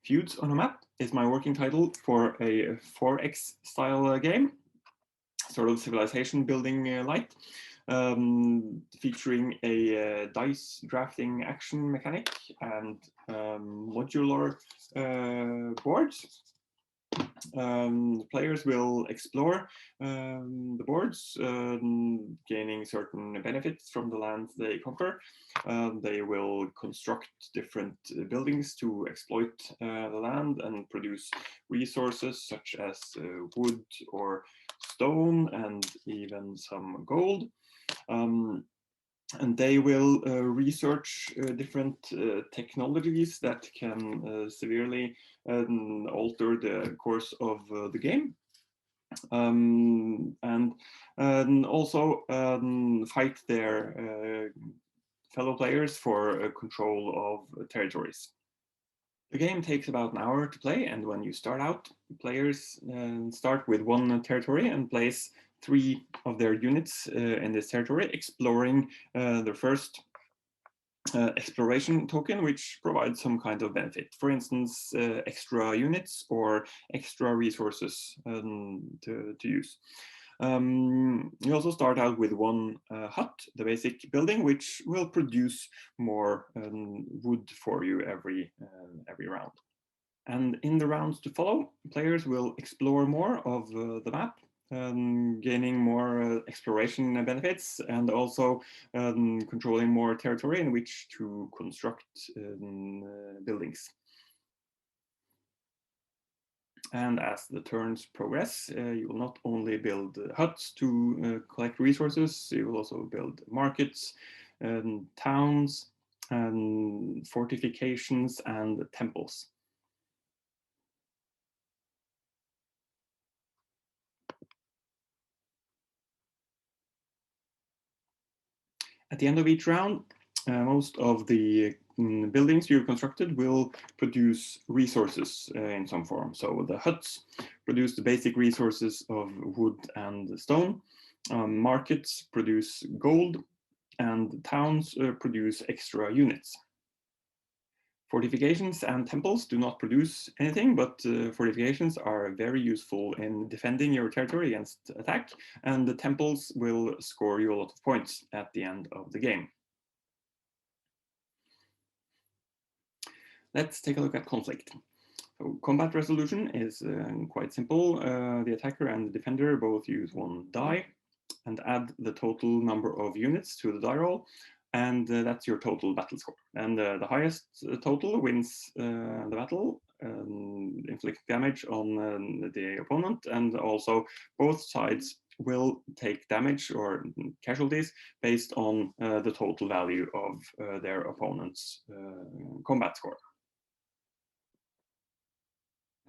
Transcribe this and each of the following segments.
Feuds on a Map is my working title for a 4X style game, sort of civilization building light, featuring a dice drafting action mechanic and modular boards. Players will explore the boards, gaining certain benefits from the lands they conquer. They will construct different buildings to exploit the land and produce resources such as wood or stone and even some gold. And they will research different technologies that can severely alter the course of the game. And also fight their fellow players for control of territories. The game takes about an hour to play, and when you start out, players start with one territory and place 3 of their units in this territory, exploring their first exploration token, which provides some kind of benefit. For instance, extra units or extra resources to use. You also start out with one hut, the basic building, which will produce more wood for you every round. And in the rounds to follow, players will explore more of the map, gaining more exploration benefits and also controlling more territory in which to construct buildings. And as the turns progress, you will not only build huts to collect resources, you will also build markets, towns, and fortifications and temples. At the end of each round, most of the buildings you've constructed will produce resources in some form. So the huts produce the basic resources of wood and stone. Markets produce gold, and towns produce extra units. Fortifications and temples do not produce anything, but fortifications are very useful in defending your territory against attack, and the temples will score you a lot of points at the end of the game. Let's take a look at conflict. So combat resolution is quite simple. The attacker and the defender both use one die and add the total number of units to the die roll, and that's your total battle score. And the highest total wins the battle, inflict damage on the opponent, and also both sides will take damage or casualties based on the total value of their opponent's combat score.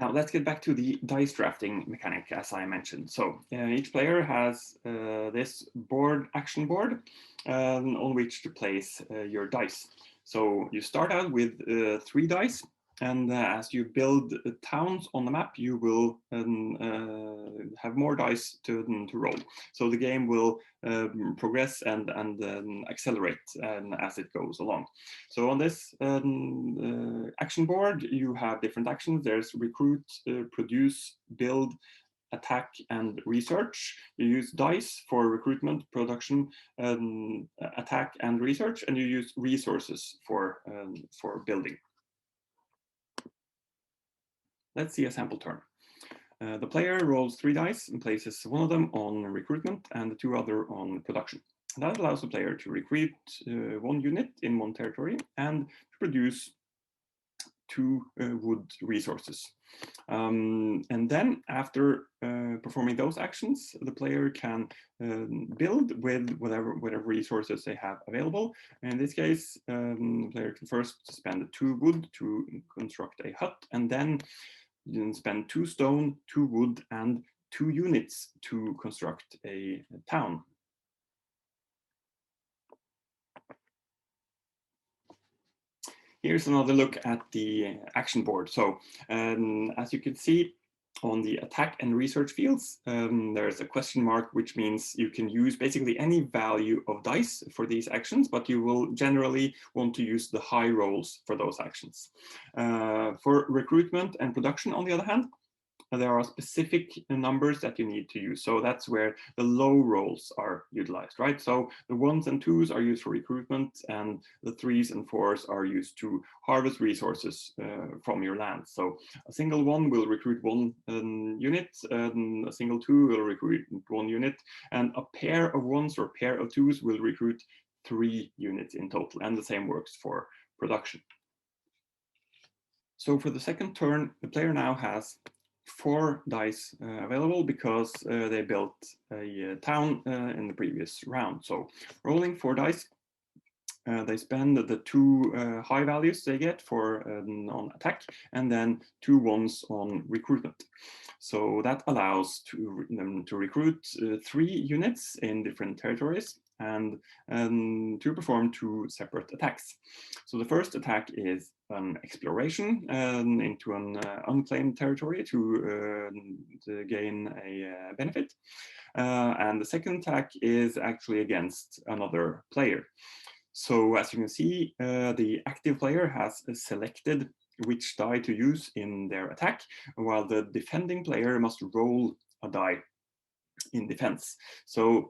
Now let's get back to the dice drafting mechanic, as I mentioned. So each player has this action board, on which to place your dice. So you start out with 3 dice, and as you build towns on the map, you will have more dice to roll. So the game will progress and accelerate as it goes along. So on this action board, you have different actions. There's recruit, produce, build, attack, and research. You use dice for recruitment, production, attack, and research, and you use resources for building. Let's see a sample turn. The player rolls 3 dice and places one of them on recruitment and the 2 other on production. That allows the player to recruit 1 unit in 1 territory and to produce 2 wood resources. And then after performing those actions, the player can build with whatever resources they have available. In this case, the player can first spend 2 wood to construct a hut, and then you can spend 2 stone, 2 wood, and 2 units to construct a town. Here's another look at the action board. So as you can see, On the attack and research fields, there's a question mark, which means you can use basically any value of dice for these actions, but you will generally want to use the high rolls for those actions. For recruitment and production, on the other hand, there are specific numbers that you need to use. So that's where the low rolls are utilized, right? So the 1s and 2s are used for recruitment, and the 3s and 4s are used to harvest resources from your land. So a single 1 will recruit 1 unit, and a single 2 will recruit 1 unit, and a pair of 1s or a pair of 2s will recruit 3 units in total, and the same works for production. So for the second turn, the player now has 4 dice available because they built a town in the previous round. So rolling 4 dice, they spend the 2 high values they get for on attack, and then 2 ones on recruitment. So that allows them to recruit 3 units in different territories and to perform 2 separate attacks. So the first attack is an exploration into an unclaimed territory to gain a benefit. And the second attack is actually against another player. So as you can see, the active player has selected which die to use in their attack, while the defending player must roll a die in defense. So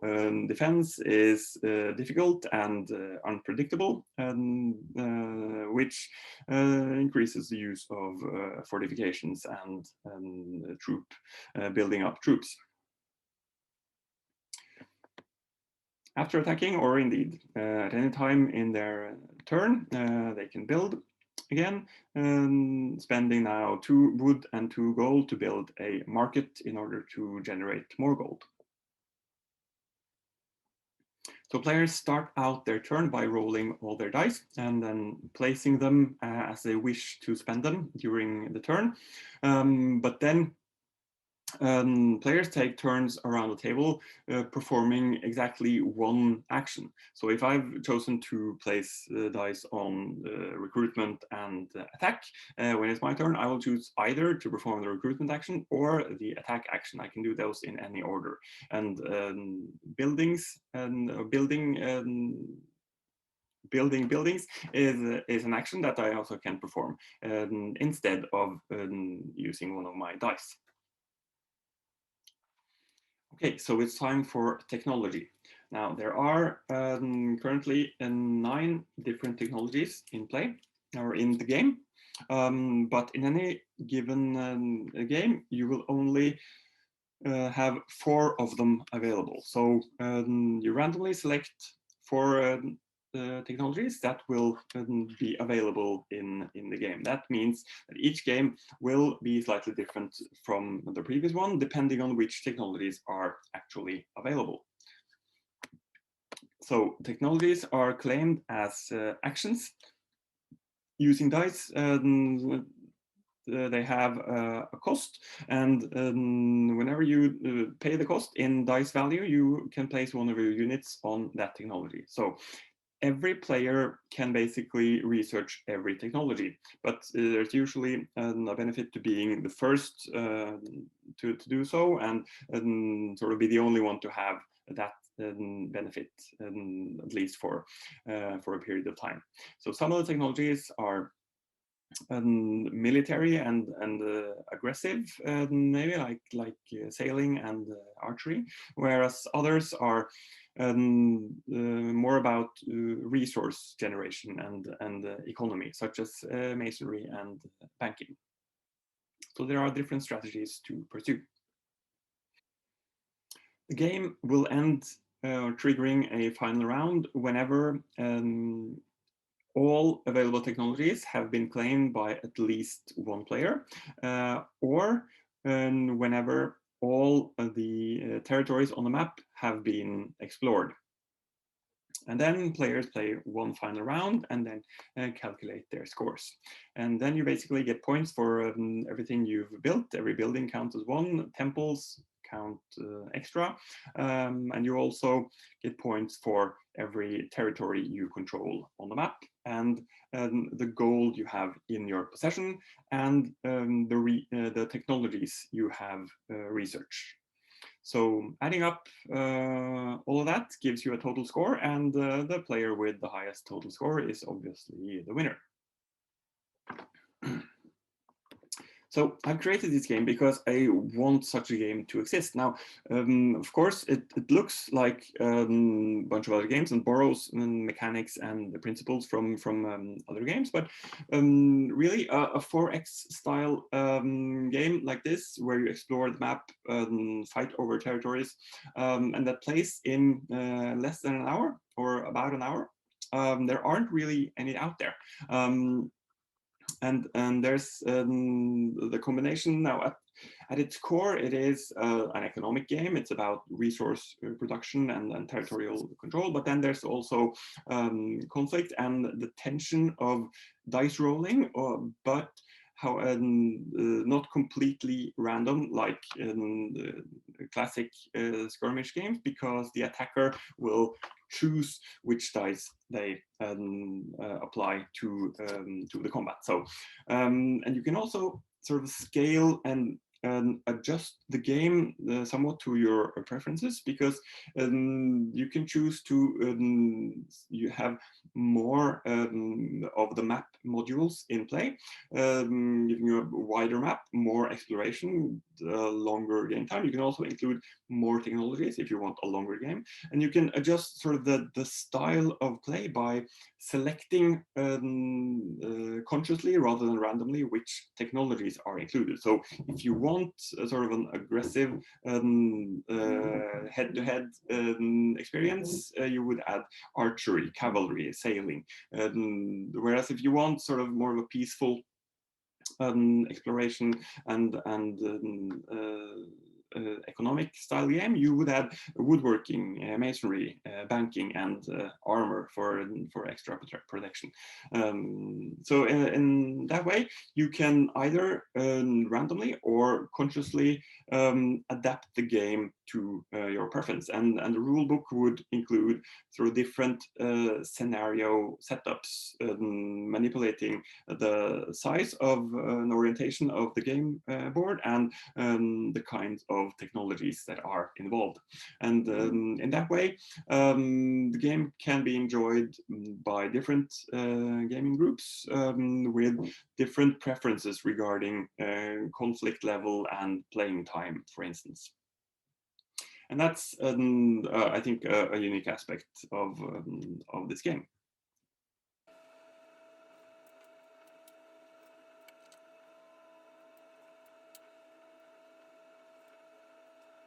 defense is difficult and unpredictable, which increases the use of fortifications and troop building up troops. After attacking, or indeed at any time in their turn, they can build again, spending now 2 wood and 2 gold to build a market in order to generate more gold. So players start out their turn by rolling all their dice and then placing them as they wish to spend them during the turn. But then players take turns around the table performing exactly 1 action. So if I've chosen to place dice on recruitment and attack, when it's my turn, I will choose either to perform the recruitment action or the attack action. I can do those in any order. And buildings and building buildings is an action that I also can perform instead of using one of my dice. Okay, so it's time for technology. Now, there are currently 9 different technologies in play or in the game, but in any given game, you will only have 4 of them available. So you randomly select 4 technologies that will be available in the game. That means that each game will be slightly different from the previous one, depending on which technologies are actually available. So technologies are claimed as actions using dice. They have a cost, and whenever you pay the cost in dice value, you can place one of your units on that technology. So every player can basically research every technology, but there's usually a benefit to being the first to do so, and sort of be the only one to have that benefit, at least for a period of time. So some of the technologies are military and aggressive, maybe like sailing and archery, whereas others are more about resource generation and economy, such as masonry and banking. So there are different strategies to pursue. The game will end triggering a final round whenever all available technologies have been claimed by at least 1 player, or whenever all of the territories on the map have been explored. And then players play 1 final round and then calculate their scores. And then you basically get points for everything you've built. Every building counts as 1. Temples count extra. And you also get points for every territory you control on the map, and the gold you have in your possession, and the technologies you have researched. So adding up all of that gives you a total score, and the player with the highest total score is obviously the winner. So I've created this game because I want such a game to exist. Now, of course, it looks like a bunch of other games and borrows mechanics and the principles from other games, but really a 4X style game like this, where you explore the map, fight over territories, and that plays in less than an hour or about an hour. There aren't really any out there. And there's the combination now at its core. It is an economic game. It's about resource production and territorial control, but then there's also conflict and the tension of dice rolling, but how not completely random like in the classic skirmish games, because the attacker will choose which dice they apply to the combat. So and you can also sort of scale and adjust the game somewhat to your preferences, because you can choose to you have more of the map modules in play, giving you a wider map, more exploration, longer game time. You can also include more technologies if you want a longer game, and you can adjust sort of the style of play by selecting consciously rather than randomly which technologies are included. So if you want sort of an aggressive head-to-head experience, you would add archery, cavalry, sailing. Whereas if you want sort of more of a peaceful exploration and economic style game, you would add woodworking, masonry, banking, and armor for extra protection. So in that way, you can either randomly or consciously adapt the game to your preference. And the rule book would include sort of different scenario setups, manipulating the size of an orientation of the game board and the kinds of technologies that are involved. And in that way, the game can be enjoyed by different gaming groups with different preferences regarding conflict level and playing time, for instance. And that's, I think, a unique aspect of this game.